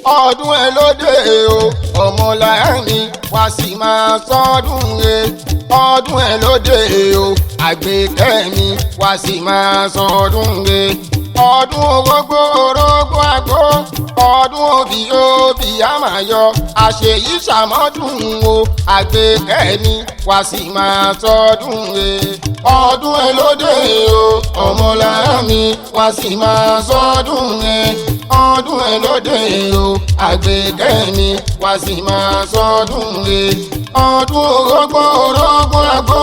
ọdún ẹ lóde o Omolara mi wá sì máa sọdún re ọdún ẹ lóde o Agbeke mi wá sì máa sọdún re ọdún orógbó orógbó àgbo ọdún òbí òbí àmàyọ àṣeyí ṣàmọ́dún o Agbeke mi wá sì máa sọdún re ọdún ẹ lóde o Omolara mi wá sì máa sọdún re ọdún ẹ lóde o Agbeke mi wá sì máa sọdún re ọdún orógbó orógbó àgbo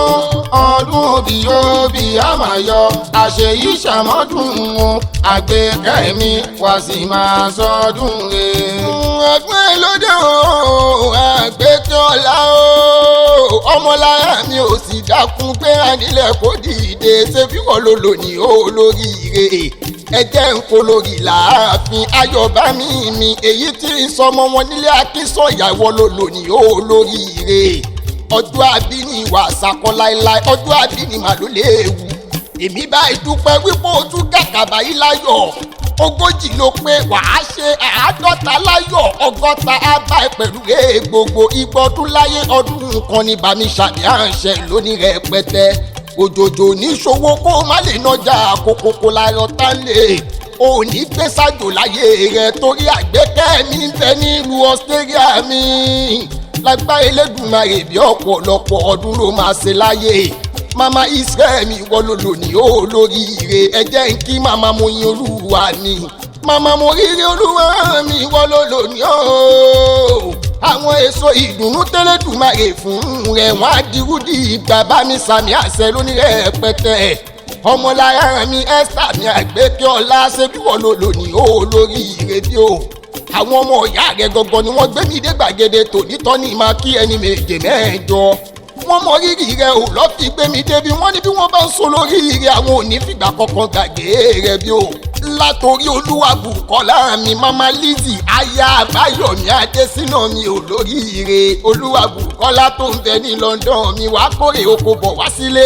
ọdún òbí òbí àmàyọ àṣeyí ṣàmọ́dún o Agbeke mi wá sì máa sọdún re. ọdún ẹ lóde o Agbeke ọlá o Omolara mi ò sì dákun pé ànílẹ̀ kò dìde ṣé bí wọ́n ló lò ní olóríire ẹjẹ́ ń polórí láàfin ayọ̀bámi mi èyí tí ń sọmọ wọn nílé akínsọ̀yàwó ló lò ní olóríire ọjọ́ àbíní ìwà àṣàkọ láéláé ọjọ́ àbíní mà ló léwu èmi bá ìdúpẹ́ wípé o tún gàkàbà yìí láyọ̀ ogójì ló pé wàá ṣe àádọ́ta láyọ̀ ọgọ́ta ábá pẹ̀lú gbogbo ìgbọ́dún láyé ọdún nǹkan ní bàmí ṣàbí àǹṣẹ lónìí rẹpẹtẹ òjòjò níṣòwò kó má lè nọjà kókókó láyọ̀ tán lè ò ní gbé sájò láyé rẹ torí Agbeke mi ń bẹ nílùú Australia mi lágbára Elédùmarè bí ọ̀pọ̀lọpọ̀ ọdún ló máa ṣe láyé mama Israel mi wọ́n ló lò ní olóríire ẹ jẹ́ ń kí mama mo yin Olúwa mi mama mo rírí Olúwa mi wọ́n ló lò ní o àwọn èso ìdùnnú tẹ́lẹ̀dùmarè fún rẹ̀ wọ́n á dirúdì ìgbà bá mi sàmì àṣẹ lónìí rẹpẹtẹ Omolara mi Esther mi Agbeke ọlá ṣe bí wọ́n ló lò ní olóríire bí o àwọn ọmọ ìyá rẹ̀ gangan ni wọ́n gbé mi dé gbàgede tònítọ́ ní máa kí ẹni méje mẹ́jọ wọ́n mọ rírì rẹ̀ ò lọ́ fi gbé mi débi wọ́n ní bí wọ́n bá ń sọ lórí rẹ̀ àwọn ò ní fìgbà kankan gbàgbé rẹ̀ bí o látòrí Olúwabùkọ́lá mi mama Lizzy aya Àbáyọ̀mí Adésínà mi olóríire Olúwabùkọ́lá tó ń bẹ ní London mi wàá kórè oko bọ̀ wá sílé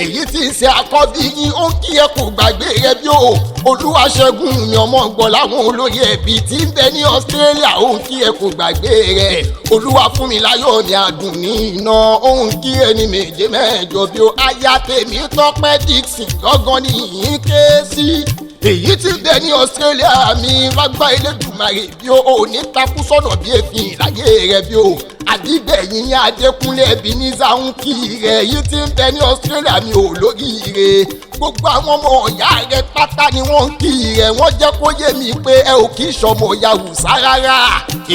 èyí tí ń ṣe àkọ́bí yín ó ń kí ẹ kò gbàgbé rẹ̀ bí o Olúwaṣẹ́gun mi ọmọ gbọ́ láwọn olórí ẹbí tí ń bẹ ní Australia ó ń kí ẹ kò gbàgbé rẹ̀ Olúwafúnmiláyọ̀ mi àdùn ní iná ó ń kí ẹni méje mẹ́jọ bí o aya tèmi Tọ́pẹ́ Dixon gángan ní yín ké sí èyí tí bẹ ní Australia mi lágbá Elédùmarè bí o ò ní takú sọ́nà bí èéfín láyé rẹ bí o àdígbẹ̀yìn yín Adékúnlé Ebenezer ń kí rẹ̀ èyí tí ń bẹ ní Australia mi ò lóríire gbogbo àwọn ọmọ ọ̀yá rẹ pátá ni wọ́n ń kí rẹ̀ wọ́n jẹ́ kó yé mi pé ẹ ò kí sọmọ Yàwùsá rárá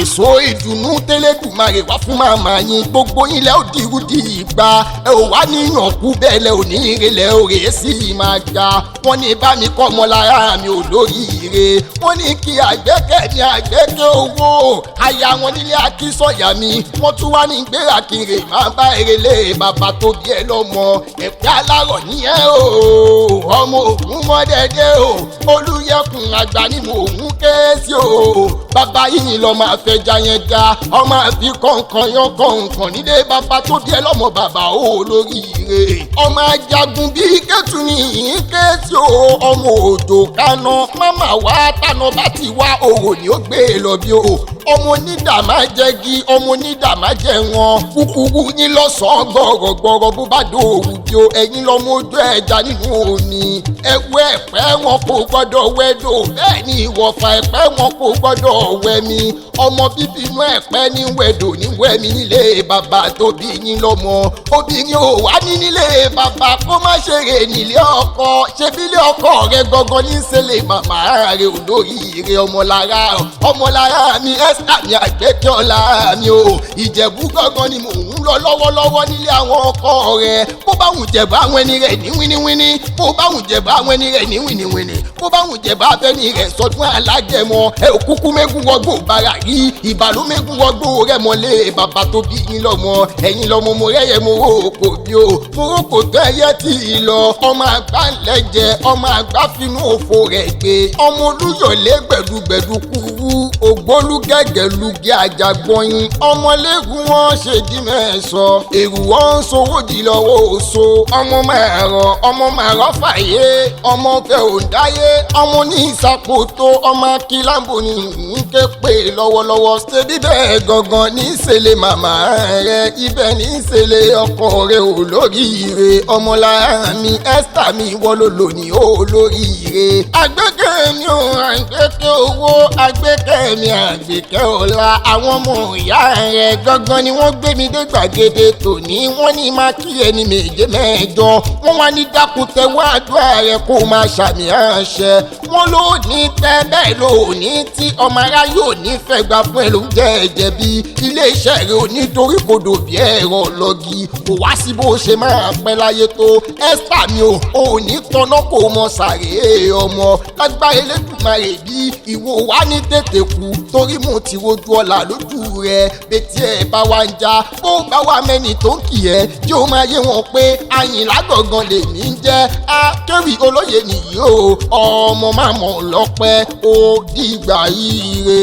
èso ìdùnnú tẹ́lẹ̀dùmarè wá fún màmá yín gbogbo yín lẹ́ ò dirú di ìgbà ẹ ò wá níyàn kú bẹ́ẹ̀ lẹ́ ò ní ìrẹ̀lẹ̀ òrè sí i máa ga wọ́n ní bá mi kọ́ Omolara mi ò lóríire wọ́n ní kí Agbeke mi Agbeke owó aya wọn nílé akínsọ̀yà mi wọ́n tún wá ní gbéra kiri máa bá erelé bàbá tó bí ẹ lọ́mọ ẹ̀pẹ́ alárọ̀ nìyẹn o ọmọ ògún mọ́dẹ́dẹ́ o Olúyẹkùn àgbà ni mò ń ké sí o bàbá yìí lọ máa fẹja yẹn ga ọmọ àfi kọ̀ọ̀kan yan kọ̀ọ̀kan nílé bàbá tó bí ẹ lọ́mọ bàbá o lóríire ọmọ ajagun bíi kẹ́tù ni yìí ké sí o ọmọ òjò kaná máma wá tànà bá ti wá òrò ni ó gbé e lọ bí o ọmọ onídàmá jẹgi ọmọ onídàmá jẹ wọn kúkúrú yín lọ́sàn-án gbọ̀rọ̀gbọ̀rọ̀ bó bá dòwú bí o ẹ̀yin lọ́mọ ojú ẹja nínú omi ẹ̀wẹ́ ẹ̀pẹ́ wọn kò gbọ́dọ̀ wẹ́dò bẹ́ẹ̀ ni ìwọ̀fà ẹ̀pẹ́ wọn kò gbọ́dọ̀ wẹ́mi ọmọ bíbí inú ẹ̀pẹ́ ní wẹ́dò ní wẹ́mi nílé bàbá tó bí yín lọ́mọ obìnrin ò wá ní nílé bàbá kó má ṣeré nílé ọkọ ṣebí ilé ọkọ rẹ gangan ní ṣẹlẹ̀ màmá rẹ olóríire Omolara mi Esther mi Agbeke ọlá mi o Ìjẹ̀bú gangan ni mò ń lọ lọ́wọ́lọ́wọ́ nílé àwọn ọkọ rẹ bó bá wùn jẹ̀bú àwọn ẹni rẹ̀ ní wíníwíní bó bá wùn jẹ̀bú àwọn ẹni rẹ̀ ní wíníwíní bó bá wùn jẹ̀bú afẹ́ni rẹ̀ sọdún alágẹmọ ẹ ò kúkú mẹ́gùn wọgbó bára rí ìbàlú mẹ́gùn wọgbó rẹ̀ mọ́lé bàbá tó bí yín lọ́mọ ẹ̀yin lọ́mọ mo rẹ́yẹ mo rò bí o mo rò kò tó ẹyẹ tí ì lọ ọmọ àgbà ńlẹ́jẹ ọmọ àgbà finú òfò rẹ̀ gbé ọmọ Olúyọ̀lé gbẹ̀dúgbẹ̀dú kúrú ògbólúgẹ̀gẹ̀ lùgẹ̀ àjàgbọ̀yìn ọmọlẹ́gùn wọn ṣe dí mẹ́sọ̀ èrù wọn ń sowó di lọ́wọ́ oṣù ọmọ màrọ̀ fàyè ọmọ fẹ́ ò dáyé ọmọ ní ìsàkóso ọmọ akílá Ijebu ni ń ké pè lọ́wọ́lọ́wọ́ ṣe bíbẹ́ gangan ní ìṣẹ̀lẹ̀ màmá rẹ̀ ibẹ̀ ní ìṣẹ̀lẹ̀ ọkọ rẹ̀ olóríire Omolara mi Esther mi wọ́n ló lò ní olóríire. Agbeke mi ò Agbeke owó Agbeke mi Agbeke ọ̀la àwọn ọmọ ìyá rẹ̀ gangan ni wọ́n gbé mi dé gbàgede tòní wọ́n ní máa kí ẹni méje mẹ́jọ wọ́n wá ní dákútẹ́ wá àdúrà rẹ̀ kó máa ṣàmì àṣẹ wọ́n ló ní tẹ́ bẹ́ẹ̀ ló ní tí ọmọ ará yóò ní fẹ́ gbà fún ẹ ló jẹ́ ẹ̀jẹ̀ bí iléeṣẹ́ rẹ̀ ò ní torí kodò bí ẹ̀rọ lọ́gì kò wá sí bó ṣe máa pẹ́ láyé tó Esther mi ò ní tọ́nà kó mọ sàré ọmọ lágbára Elédùmarè bí ìwọ wá ní tètè kú torí mo ti wojú ọ̀la lójú rẹ̀ bẹ́tí ẹ̀ bá wá ń já bó bá wá mẹ́ni tó ń kì ẹ́ tí ó máa yé wọn pé Àyìnlá gangan lèmi ń jẹ́ akéwì olóye nìyí o ọmọ máa mọ̀ lọ́pẹ́ ó dìgbà ire.